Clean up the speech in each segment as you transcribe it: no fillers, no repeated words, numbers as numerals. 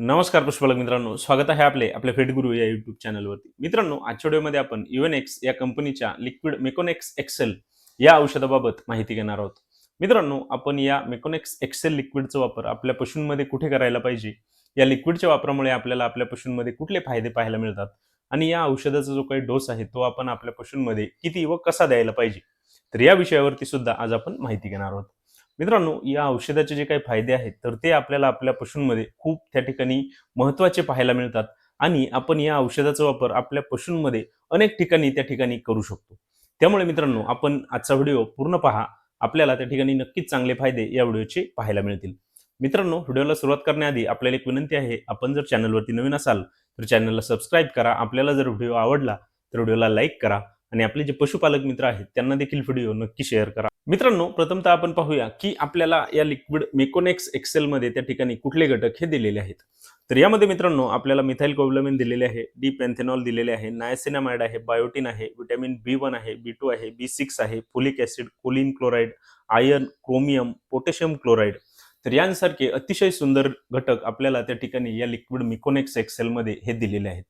नमस्कार पुष्पालक मित्रांनो, स्वागत आहे आपल्या फेटगुरु या युट्यूब चॅनलवरती. मित्रांनो, आजच्या व्हिडिओमध्ये आपण युएनएक्स या कंपनीच्या लिक्विड मेकोनेक्स एक्सेल या औषधाबाबत माहिती घेणार आहोत. मित्रांनो, आपण या मेकोनेक्स एक्सेल लिक्विडचा वापर आपल्या पशूंमध्ये कुठे करायला पाहिजे, या लिक्विडच्या वापरामुळे आपल्याला आपल्या पशूंमध्ये कुठले फायदे पाहायला मिळतात आणि या औषधाचा जो काही डोस आहे तो आपण आपल्या पशूंमध्ये किती व कसा द्यायला पाहिजे, तर या विषयावरती सुद्धा आज आपण माहिती घेणार आहोत. मित्रांनो, या औषधाचे जे काही फायदे आहेत तर ते आपल्याला आपल्या पशूंमध्ये खूप त्या ठिकाणी महत्त्वाचे पाहायला मिळतात आणि आपण या औषधाचा वापर आपल्या पशूंमध्ये अनेक ठिकाणी त्या ठिकाणी करू शकतो. त्यामुळे मित्रांनो, आपण आजचा व्हिडिओ पूर्ण पहा. आपल्याला त्या ठिकाणी नक्कीच चांगले फायदे या व्हिडिओचे पाहायला मिळतील. मित्रांनो, व्हिडिओला सुरुवात करण्याआधी आपल्याला एक विनंती आहे, आपण जर चॅनलवरती नवीन असाल तर चॅनलला सबस्क्राईब करा. आपल्याला जर व्हिडिओ आवडला तर व्हिडिओला लाईक करा आणि आपले जे पशुपालक मित्र आहेत त्यांना देखील व्हिडिओ नक्की शेअर करा. मित्रांनो, प्रथमतः आपण पाहूया की आपल्याला या लिक्विड मेकोनेक्स एक्सेलमध्ये त्या ठिकाणी कुठले घटक हे दिलेले आहेत. तर यामध्ये मित्रांनो, आपल्याला मिथाइल कोबॅलामिन दिलेले आहे, डी पेन्थेनॉल दिलेले आहे, नायसिनामाइड आहे, बायोटिन आहे, व्हिटॅमिन B1 आहे, B2 आहे, B6 आहे, folic acid, choline chloride, iron, chromium, potassium chloride. तर यांसारखे अतिशय सुंदर घटक आपल्याला त्या ठिकाणी या लिक्विड मेकोनेक्स एक्सेलमध्ये हे दिलेले आहेत.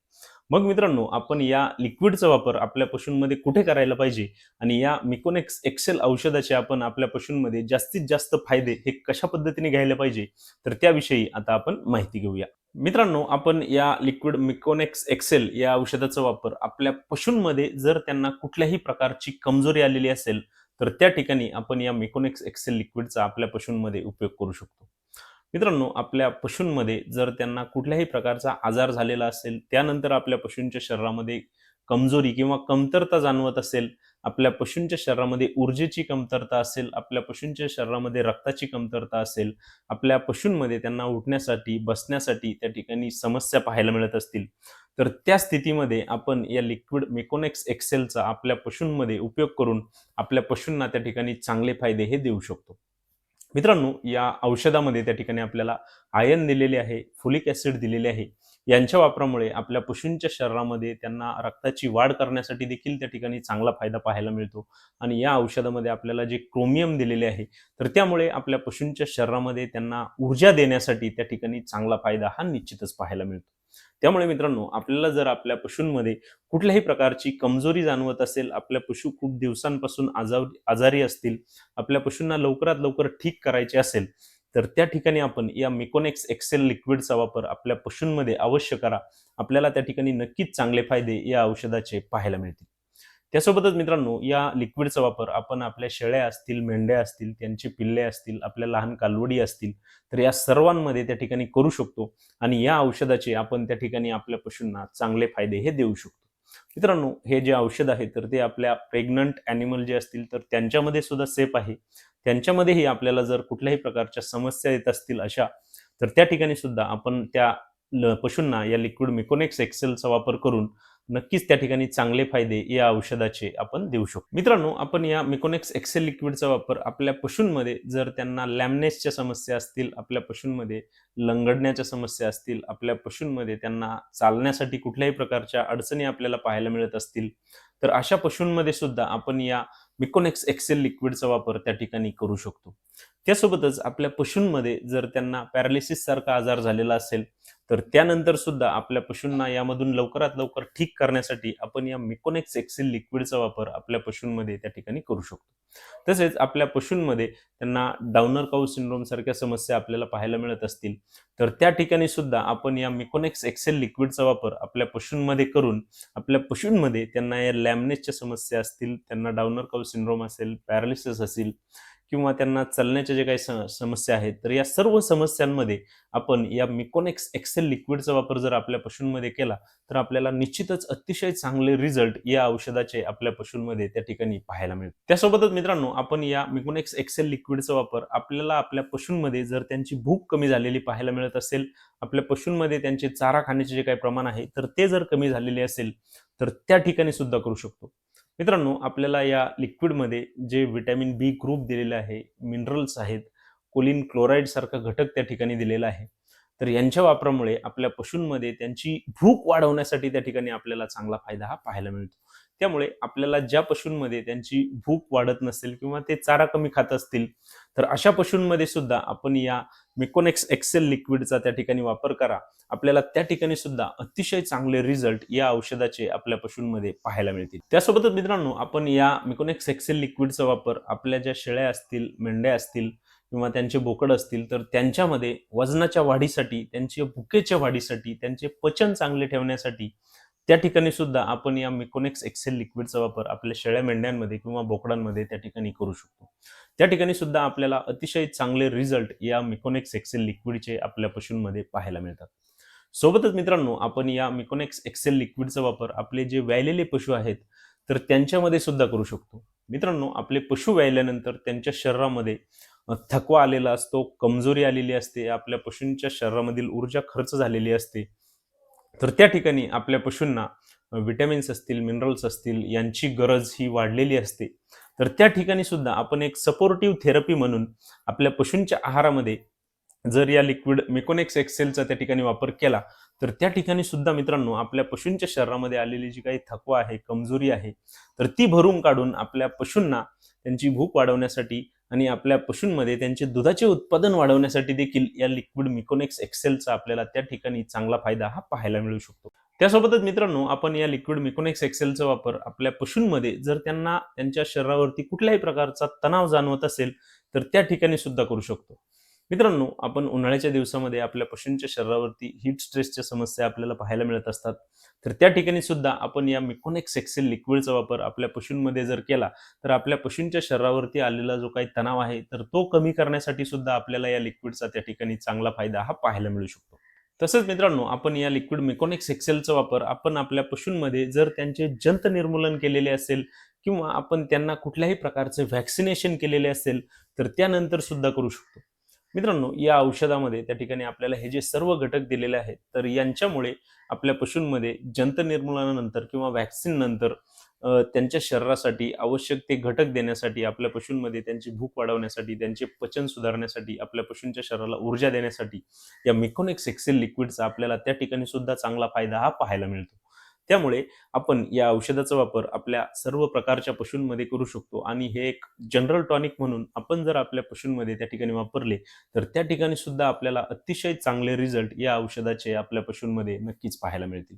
मग मित्रांनो, आपण या लिक्विडचा वापर आपल्या पशूंमध्ये कुठे करायला पाहिजे आणि या मिकोनेक्स एक्सेल औषधाचे आपण आपल्या पशूंमध्ये जास्तीत जास्त फायदे हे कशा पद्धतीने घ्यायला पाहिजे, तर त्याविषयी आता आपण माहिती घेऊया. मित्रांनो, आपण या लिक्विड मिकोनेक्स एक्सेल या औषधाचा वापर आपल्या पशूंमध्ये जर त्यांना कुठल्याही प्रकारची कमजोरी आलेली असेल तर त्या ठिकाणी आपण या मिकोनेक्स एक्सेल लिक्विडचा आपल्या पशूंमध्ये उपयोग करू शकतो. मित्रांनो, आपल्या पशूंमध्ये जर त्यांना कुठल्याही प्रकारचा आजार झालेला असेल, त्यानंतर आपल्या पशूंच्या शरीरामध्ये कमजोरी किंवा कमतरता जाणवत असेल, आपल्या पशूंच्या शरीरामध्ये ऊर्जेची कमतरता असेल, आपल्या पशूंच्या शरीरामध्ये रक्ताची कमतरता असेल, आपल्या पशूंमध्ये त्यांना उठण्यासाठी, बसण्यासाठी त्या ठिकाणी समस्या पाहायला मिळत असतील, तर त्या स्थितीमध्ये आपण या लिक्विड मेकोनेक्स एक्सेलचा आपल्या पशूंमध्ये उपयोग करून आपल्या पशूंना त्या ठिकाणी चांगले फायदे हे देऊ शकतो. मित्रांनो, या औषधामध्ये त्या ठिकाणी आपल्याला आयर्न दिलेले आहे, फोलिक ऍसिड दिलेले आहे. यांच्या वापरामुळे आपल्या पशूंच्या शरीरामध्ये त्यांना रक्ताची वाढ करण्यासाठी देखील त्या ठिकाणी चांगला फायदा पाहायला मिळतो आणि या औषधामध्ये आपल्याला जे क्रोमियम दिलेले आहे तर त्यामुळे आपल्या पशूंच्या शरीरामध्ये त्यांना ऊर्जा देण्यासाठी त्या ठिकाणी चांगला फायदा हा निश्चितच पाहायला मिळतो. त्यामुळे मित्रांनो, आपल्याला जर आपल्या पशूंमध्ये कुठल्याही प्रकारची कमजोरी जाणवत असेल, आपल्या पशु खूप दिवसांपासून आजारी असतील, आपल्या पशूंना लवकरात लवकर ठीक करायचे असेल, तर त्या ठिकाणी आपण या मिकोनेक्स एक्सेल लिक्विडचा वापर आपल्या पशूंमध्ये अवश्य करा. आपल्याला त्या ठिकाणी नक्कीच चांगले फायदे या औषधाचे पाहायला मिळतील. त्यासोबतच मित्रांनो, या लिक्विडचा वापर आपण आपल्या शेळ्या असतील, मेंढ्या असतील, त्यांची पिल्ले असतील, आपल्या लहान कालवडी असतील, तर या सर्वांमध्ये त्या ठिकाणी करू शकतो आणि या औषधाचे आपण त्या ठिकाणी आपल्या पशूंना चांगले फायदे हे देऊ शकतो. मित्रांनो, हे जे औषध आहे तर ते आपल्या प्रेग्नंट ॲनिमल जे असतील तर त्यांच्यामध्ये सुद्धा सेफ आहे. त्यांच्यामध्येही आपल्याला जर कुठल्याही प्रकारच्या समस्या येत असतील अशा, तर त्या ठिकाणी सुद्धा आपण त्या पशूंना या लिक्विड मिकोनेक्स एक्सेलचा वापर करून नक्कीच त्या ठिकाणी चांगले फायदे या औषधाचे आपण देऊ शकतो. मित्रांनो, आपण या मिकोनेक्स एक्सेल लिक्विडचा वापर आपल्या पशूंमध्ये जर त्यांना लॅमनेसच्या समस्या असतील, आपल्या पशूंमध्ये लंगडण्याच्या समस्या असतील, आपल्या पशूंमध्ये त्यांना चालण्यासाठी कुठल्याही प्रकारच्या अडचणी आपल्याला पाहायला मिळत असतील, तर अशा पशूंमध्ये सुद्धा आपण या मिकोनेक्स एक्सेल लिक्विडचा वापर त्या ठिकाणी करू शकतो. त्यासोबतच आपल्या पशूंमध्ये जर त्यांना पॅरालिसिस सारखा आजार झालेला असेल, तर त्यानंतर सुद्धा आपल्या पशूंना यामधून लवकरात लवकर ठीक करण्यासाठी आपण या मिकोनेक्स एक्सेल लिक्विडचा वापर आपल्या पशूंमध्ये त्या ठिकाणी करू शकतो. तसेच आपल्या पशूंमध्ये त्यांना डाउनर काऊ सिंड्रोम सारख्या समस्या आपल्याला पाहायला मिळत असतील, तर त्या ठिकाणी सुद्धा आपण या मिकोनेक्स एक्सेल लिक्विडचा वापर आपल्या पशूंमध्ये करून आपल्या पशूंमध्ये त्यांना या लॅमनेसच्या समस्या असतील, त्यांना डाउनर काऊ सिंड्रोम असेल, पॅरालिसिस असेल किंवा त्यांना चालण्याच्या जे काही समस्या आहेत, तर या सर्व समस्यांमध्ये आपण या मिकोनेक्स एक्सेल लिक्विडचा वापर जर आपल्या पशूंमध्ये केला तर आपल्याला निश्चितच अतिशय चांगले रिझल्ट या औषधाचे आपल्या पशूंमध्ये त्या ठिकाणी पाहायला मिळतात. त्यासोबतच मित्रांनो, आपण या मिकोनेक्स एक्सेल लिक्विडचा वापर आपल्याला आपल्या पशूंमध्ये जर त्यांची भूक कमी झालेली पाहायला मिळत असेल, आपल्या पशूंमध्ये त्यांचे चारा खाण्याचे जे काही प्रमाण आहे तर ते जर कमी झालेले असेल, तर त्या ठिकाणी सुद्धा करू शकतो. मित्रांनो, आपल्याला या लिक्विडमध्ये जे व्हिटॅमिन बी ग्रुप दिलेले आहे, मिनरल्स आहेत, कोलिन क्लोराइड सारखा घटक त्या ठिकाणी दिलेला आहे. तर यांच्या वापरामुळे आपल्या पशूंमध्ये त्यांची भूक वाढवण्यासाठी त्या ठिकाणी आपल्याला चांगला फायदा हा पाहायला मिळतो. त्यामुळे आपल्याला ज्या पशूंमध्ये त्यांची भूक वाढत नसेल किंवा ते चारा कमी खात असतील, तर अशा पशूंमध्ये सुद्धा आपण या मिकोनेक्स एक्सेल लिक्विडचा त्या ठिकाणी वापर करा. आपल्याला त्या ठिकाणी सुद्धा अतिशय चांगले रिझल्ट या औषधाचे आपल्या पशूंमध्ये पाहायला मिळतील. त्यासोबतच मित्रांनो, आपण या मिकोनेक्स एक्सेल लिक्विडचा वापर आपल्या ज्या शेळ्या असतील, मेंढ्या असतील किंवा त्यांचे बोकड असतील, तर त्यांच्यामध्ये वजनाच्या वाढीसाठी, त्यांच्या भुकेच्या वाढीसाठी, त्यांचे पचन चांगले ठेवण्यासाठी त्या ठिकाणी सुद्धा आपण या मिकोनेक्स एक्सेल लिक्विडचा वापर आपल्या शेळ्या मेंढ्यांमध्ये किंवा बोकडांमध्ये त्या ठिकाणी करू शकतो. त्या ठिकाणी सुद्धा आपल्याला अतिशय चांगले रिझल्ट या मिकोनेक्स एक्सेल लिक्विडचे आपल्या पशूंमध्ये पाहायला मिळतात. सोबतच मित्रांनो, आपण या मिकोनेक्स एक्सेल लिक्विडचा वापर आपले जे व्यायलेले पशु आहेत तर त्यांच्यामध्ये सुद्धा करू शकतो. मित्रांनो, आपले पशु व्यायल्यानंतर त्यांच्या शरीरामध्ये थकवा आलेला असतो, कमजोरी आलेली असते, आपल्या पशूंच्या शरीरामधील ऊर्जा खर्च झालेली असते. तर त्या ठिकाणी आपल्या पशूंना विटॅमिन्स असतील, मिनरल्स असतील यांची गरज ही वाढलेली असते. तर त्या ठिकाणी सुद्धा आपण एक सपोर्टिव्ह थेरपी म्हणून आपल्या पशूंच्या आहारामध्ये जर या लिक्विड मिकोनेक्स एक्सेलचा त्या ठिकाणी वापर केला, तर त्या ठिकाणी सुद्धा मित्रांनो, आपल्या पशूंच्या शरीरामध्ये आलेली जी काही थकवा आहे, कमजोरी आहे, तर ती भरून काढून आपल्या पशूंना त्यांची भूक वाढवण्यासाठी आणि आपल्या पशूंमध्ये त्यांचे दुधाचे उत्पादन वाढवण्यासाठी देखील या लिक्विड मिकोनेक्स एक्सेलचा आपल्याला त्या ठिकाणी चांगला फायदा हा पाहायला मिळू शकतो. त्यासोबतच मित्रांनो, आपण या लिक्विड मिकोनेक्स एक्सेलचा वापर आपल्या पशूंमध्ये जर त्यांना त्यांच्या शरीरावरती कुठल्याही प्रकारचा तणाव जाणवत असेल, तर त्या ठिकाणी सुद्धा करू शकतो. मित्रांनो, आपण उन्हाळ्याच्या दिवसामध्ये आपल्या पशूंच्या शरीरावरती हीट स्ट्रेसच्या समस्या आपल्याला पाहायला मिळत असतात. तर त्या ठिकाणी सुद्धा आपण या मिकोनेक्स एक्सेल लिक्विडचा वापर आपल्या पशूंमध्ये जर केला, तर आपल्या पशूंच्या शरीरावरती आलेला जो काही तणाव आहे, तर तो कमी करण्यासाठी सुद्धा आपल्याला या लिक्विडचा त्या ठिकाणी चांगला फायदा हा पाहायला मिळू शकतो. तसंच मित्रांनो, आपण या लिक्विड मिकोनेक्स एक्सेलचा वापर आपण आपल्या पशूंमध्ये जर त्यांचे जंत निर्मूलन केलेले असेल किंवा आपण त्यांना कुठल्याही प्रकारचे व्हॅक्सिनेशन केलेले असेल, तर त्यानंतर सुद्धा करू शकतो. मित्रांनो, या औषधामध्ये त्या ठिकाणी आपल्याला हे जे सर्व घटक दिलेले आहेत, तर यांच्यामुळे आपल्या पशूंमध्ये जंत निर्मूलनानंतर किंवा व्हॅक्सिन नंतर त्यांच्या शरीरासाठी आवश्यक ते घटक देण्यासाठी, आपल्या पशूंमध्ये त्यांची भूक वाढवण्यासाठी, त्यांचे पचन सुधारण्यासाठी, आपल्या पशूंच्या शरीराला ऊर्जा देण्यासाठी या मिकोनेक्स एक्सेल लिक्विडचा आपल्याला त्या ठिकाणी सुद्धा चांगला फायदा हा पाहायला मिळतो. त्यामुळे आपण या औषधाचा वापर आपल्या सर्व प्रकारच्या पशूंमध्ये करू शकतो आणि हे एक जनरल टॉनिक म्हणून आपण जर आपल्या पशूंमध्ये त्या ठिकाणी वापरले, तर त्या ठिकाणी सुद्धा आपल्याला अतिशय चांगले रिझल्ट या औषधाचे आपल्या पशूंमध्ये नक्कीच पाहायला मिळतील.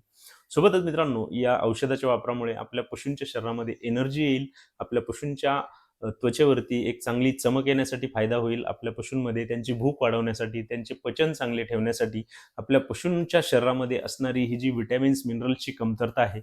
सोबतच मित्रांनो, या औषधाच्या वापरामुळे आपल्या पशूंच्या शरीरामध्ये एनर्जी येईल, आपल्या पशूंच्या त्वचेवरती एक चांगली चमक येण्यासाठी फायदा होईल, आपल्या पशूंमध्ये त्यांची भूक वाढवण्यासाठी, त्यांचे पचन चांगले ठेवण्यासाठी, आपल्या पशूंच्या शरीरामध्ये असणारी ही जी विटॅमिन्स, मिनरल्सची कमतरता आहे,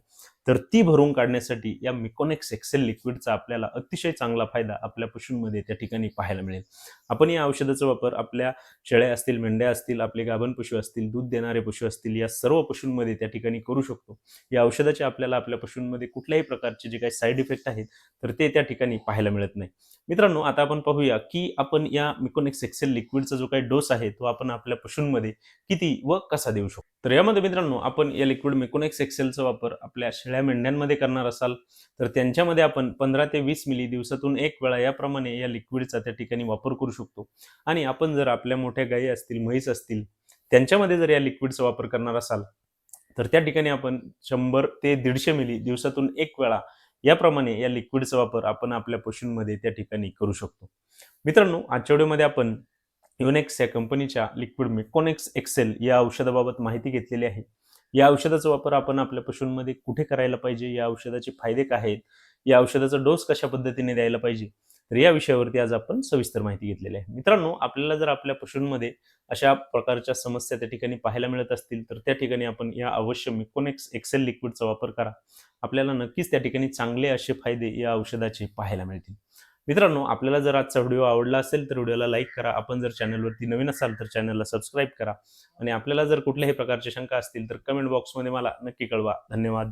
तर ती भरून काढण्यासाठी या मिकोनेक्स एक्सेल लिक्विडचा आपल्याला अतिशय चांगला फायदा आपल्या पशूंमध्ये त्या ठिकाणी पाहायला मिळेल. आपण या औषधाचा वापर आपल्या शेळ्या असतील, मेंढ्या असतील, आपले गाभण पशु असतील, दूध देणारे पशु असतील, या सर्व पशूंमध्ये त्या ठिकाणी करू शकतो. या औषधाचे आपल्याला आपल्या पशूंमध्ये कुठल्याही प्रकारचे जे काही साईड इफेक्ट आहेत, तर ते त्या ठिकाणी पाहायला मिळत नाही. मित्रांनो, आता आपण पाहूया की आपण या मिकोनेक्स एक्सेल लिक्विडचा जो काही डोस आहे, तो आपण आपल्या पशूंमध्ये किती व कसा देऊ शकतो. तर यामध्ये मित्रांनो, आपण या लिक्विड मिकोनेक्स एक्सेलचा वापर आपल्या शेळ्या मेंढ्यांमध्ये करणार असाल, तर त्यांच्यामध्ये आपण 15 ते 20 मिली दिवसातून 1 वेळा याप्रमाणे या लिक्विडचा त्या ठिकाणी वापर करू शकतो. आणि आपण जर आपल्या मोठ्या गायी असतील, म्हैस असतील, त्यांच्यामध्ये जर या लिक्विडचा वापर करणार असाल, तर त्या ठिकाणी आपण 100 ते 150 मिली दिवसातून 1 वेळा याप्रमाणे या लिक्विडचा वापर आपण आपल्या पशूंमध्ये त्या ठिकाणी करू शकतो. मित्रांनो, आजच्या व्हिडिओमध्ये आपण युनेक्स या कंपनीच्या लिक्विड मिकोनेक्स एक्सेल या औषधाबाबत माहिती घेतलेली आहे. या औषधाचा वापर आपण आपल्या पशूंमध्ये कुठे करायला पाहिजे, या औषधाचे फायदे काय आहेत, या औषधाचा डोस कशा पद्धतीने द्यायला पाहिजे, तर या विषयावरती आज आपण सविस्तर माहिती घेतलेली आहे. मित्रांनो, आपल्याला जर आपल्या पशूंमध्ये अशा प्रकारच्या समस्या त्या ठिकाणी पाहायला मिळत असतील, तर त्या ठिकाणी आपण या अवश्य मिकोनेक्स एक्सेल लिक्विडचा वापर करा. आपल्याला नक्कीच त्या ठिकाणी चांगले असे फायदे या औषधाचे पाहायला मिळतील. मित्रांनो, आपल्याला जर आजचा व्हिडिओ आवडला असेल तर व्हिडिओला लाईक करा. आपण जर चॅनलवरती नवीन असाल तर चॅनलला सबस्क्राईब करा आणि आपल्याला जर कुठल्याही प्रकारच्या शंका असतील तर कमेंट बॉक्समध्ये मला नक्की कळवा. धन्यवाद.